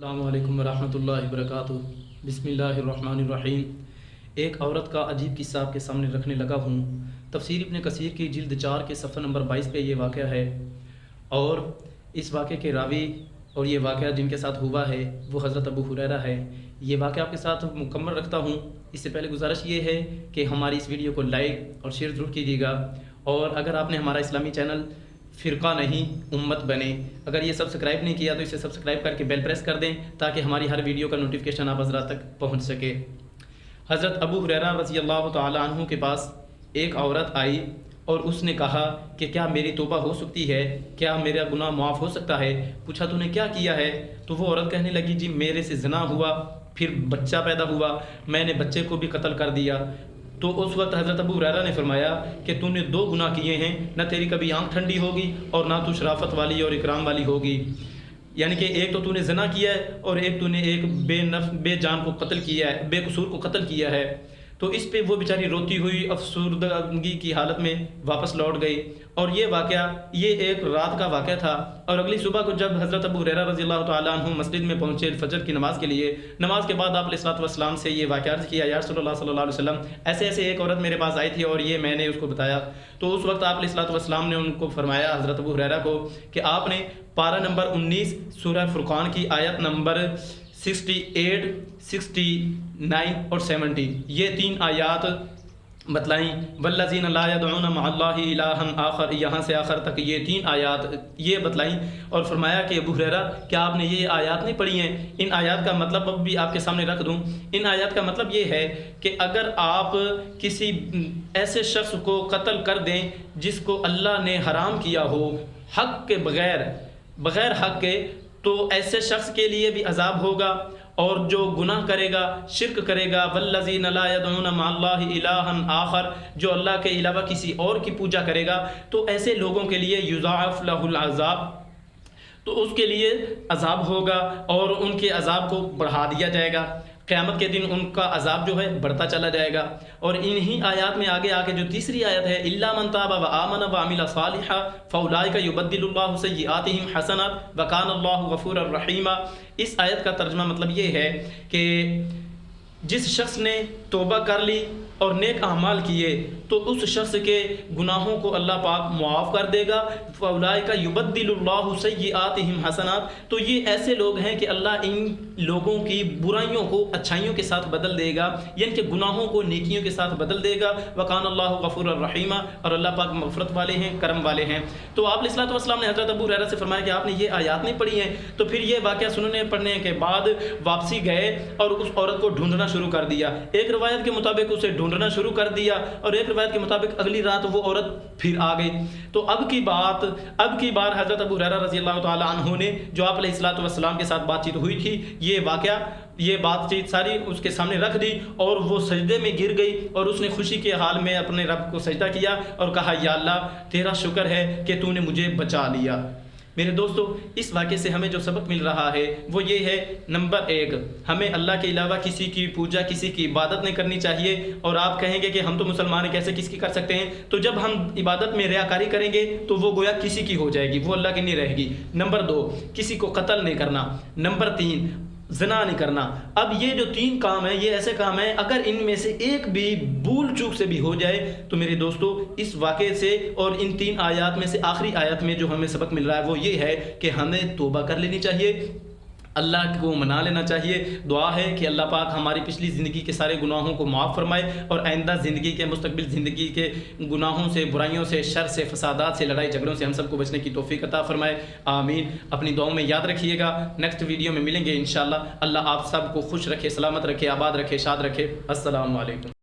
السلام علیکم ورحمۃ اللہ وبرکاتہ۔ بسم اللہ الرحمن الرحیم۔ ایک عورت کا عجیب قصہ آپ کے سامنے رکھنے لگا ہوں۔ تفسیر ابن کثیر کی جلد 4 کے صفحہ نمبر 22 پہ یہ واقعہ ہے، اور اس واقعے کے راوی اور یہ واقعہ جن کے ساتھ ہوا ہے وہ حضرت ابو ہریرہ ہے۔ یہ واقعہ آپ کے ساتھ مکمل رکھتا ہوں۔ اس سے پہلے گزارش یہ ہے کہ ہماری اس ویڈیو کو لائک اور شیئر ضرور کیجیے گا، اور اگر آپ نے ہمارا اسلامی چینل فرقہ نہیں امت بنے اگر یہ سبسکرائب نہیں کیا تو اسے سبسکرائب کر کے بیل پریس کر دیں تاکہ ہماری ہر ویڈیو کا نوٹیفیکیشن آپ حضرات تک پہنچ سکے۔ حضرت ابو ہریرہ رضی اللہ تعالی عنہ کے پاس ایک عورت آئی اور اس نے کہا کہ کیا میری توبہ ہو سکتی ہے، کیا میرا گناہ معاف ہو سکتا ہے؟ پوچھا تو نے کیا کیا ہے؟ تو وہ عورت کہنے لگی جی میرے سے زنا ہوا، پھر بچہ پیدا ہوا، میں نے بچے کو بھی قتل کر دیا۔ تو اس وقت حضرت ابو ہریرہ نے فرمایا کہ تو نے 2 گناہ کیے ہیں، نہ تیری کبھی آنکھ ٹھنڈی ہوگی اور نہ تو شرافت والی اور اکرام والی ہوگی۔ یعنی کہ ایک تو نے زنا کیا ہے اور ایک تو نے ایک بے جان کو قتل کیا ہے، بے قصور کو قتل کیا ہے۔ تو اس پہ وہ بیچاری روتی ہوئی افسردگی کی حالت میں واپس لوٹ گئی۔ اور یہ واقعہ یہ ایک رات کا واقعہ تھا، اور اگلی صبح کو جب حضرت ابو ہریرہ رضی اللہ تعالیٰ عنہ مسجد میں پہنچے فجر کی نماز کے لیے، نماز کے بعد آپ علیہ الصلوۃ والسلام سے یہ واقعہ عرض کیا، یا رسول اللہ صلی اللہ علیہ وسلم ایسے ایک عورت میرے پاس آئی تھی اور یہ میں نے اس کو بتایا۔ تو اس وقت آپ علیہ الصلوۃ والسلام نے ان کو فرمایا حضرت ابو ہریرہ کو کہ آپ نے پارہ نمبر 19 سورہ فرقان کی آیت نمبر 68، 69 اور 70 یہ 3 آیات بتلائیں۔ والذین لا يدعون مع اللہ الہا آخر، یہاں سے آخر تک یہ 3 آیات یہ بتلائیں، اور فرمایا کہ ابو ہریرہ کیا آپ نے یہ آیات نہیں پڑھی ہیں؟ ان آیات کا مطلب اب بھی آپ کے سامنے رکھ دوں۔ ان آیات کا مطلب یہ ہے کہ اگر آپ کسی ایسے شخص کو قتل کر دیں جس کو اللہ نے حرام کیا ہو حق کے بغیر حق کے، تو ایسے شخص کے لیے بھی عذاب ہوگا، اور جو گناہ کرے گا، شرک کرے گا، والذین لا يدعون مع اللہ الہا آخر، جو اللہ کے علاوہ کسی اور کی پوجا کرے گا، تو ایسے لوگوں کے لیے یضاعف لہ العذاب، تو اس کے لیے عذاب ہوگا اور ان کے عذاب کو بڑھا دیا جائے گا۔ قیامت کے دن ان کا عذاب جو ہے بڑھتا چلا جائے گا۔ اور انہی آیات میں آگے آ کے جو تیسری آیت ہے الا من تاب وآمن وعمل صالحا فاولئک یبدل اللہ سیئاتہم حسنات وکان اللہ غفورا رحیما، اس آیت کا ترجمہ مطلب یہ ہے کہ جس شخص نے توبہ کر لی اور نیک اعمال کیے تو اس شخص کے گناہوں کو اللہ پاک معاف کر دے گا۔ فاولئک یبدل اللہ سیئاتہم حسنات، تو یہ ایسے لوگ ہیں کہ اللہ ان لوگوں کی برائیوں کو اچھائیوں کے ساتھ بدل دے گا، یعنی کہ گناہوں کو نیکیوں کے ساتھ بدل دے گا۔ وکان اللہ غفور الرحیم، اور اللہ پاک مغفرت والے ہیں، کرم والے ہیں۔ تو آپ علیہ الصلوۃ والسلام نے حضرت ابو ہریرہ سے فرمایا کہ آپ نے یہ آیات نہیں پڑھی ہیں؟ تو پھر یہ واقعہ پڑھنے کے بعد واپسی گئے اور اس عورت کو ڈھونڈنا شروع کر دیا۔ ایک روایت کے مطابق اسے ڈھونڈنا شروع کر دیا، اور ایک روایت کے مطابق اگلی رات وہ عورت پھر آ گئی۔ تو اب کی بار حضرت ابو ہریرہ رضی اللہ تعالی عنہ نے جو آپ علیہ الصلوۃ والسلام کے ساتھ بات چیت ہوئی تھی، یہ بات چیت ساری اس کے سامنے رکھ دی، اور وہ سجدے میں گر گئی، اور اس نے خوشی کے حال میں اپنے رب کو سجدہ کیا اور کہا یا اللہ تیرا شکر ہے کہ تو نے مجھے بچا لیا۔ میرے دوستو، اس واقعے سے ہمیں جو سبق مل رہا ہے وہ یہ ہے، نمبر 1 ہمیں اللہ کے علاوہ کسی کی پوجا، کسی کی عبادت نہیں کرنی چاہیے۔ اور آپ کہیں گے کہ ہم تو مسلمان ہیں، کیسے کس کی کر سکتے ہیں؟ تو جب ہم عبادت میں ریاکاری کریں گے تو وہ گویا کسی کی ہو جائے گی، وہ اللہ کی نہیں رہے گی۔ نمبر 2 کسی کو قتل نہیں کرنا۔ نمبر 3 زنا نہیں کرنا۔ اب یہ جو 3 کام ہیں، یہ ایسے کام ہیں اگر ان میں سے ایک بھی بھول چوک سے بھی ہو جائے تو میرے دوستو اس واقعے سے اور ان 3 آیات میں سے آخری آیت میں جو ہمیں سبق مل رہا ہے وہ یہ ہے کہ ہمیں توبہ کر لینی چاہیے، اللہ کو منا لینا چاہیے۔ دعا ہے کہ اللہ پاک ہماری پچھلی زندگی کے سارے گناہوں کو معاف فرمائے، اور آئندہ زندگی کے مستقبل زندگی کے گناہوں سے، برائیوں سے، شر سے، فسادات سے، لڑائی جھگڑوں سے ہم سب کو بچنے کی توفیق عطا فرمائے، آمین۔ اپنی دعاؤں میں یاد رکھیے گا، نیکسٹ ویڈیو میں ملیں گے انشاءاللہ۔ اللہ آپ سب کو خوش رکھے، سلامت رکھے، آباد رکھے، شاد رکھے۔ السلام علیکم۔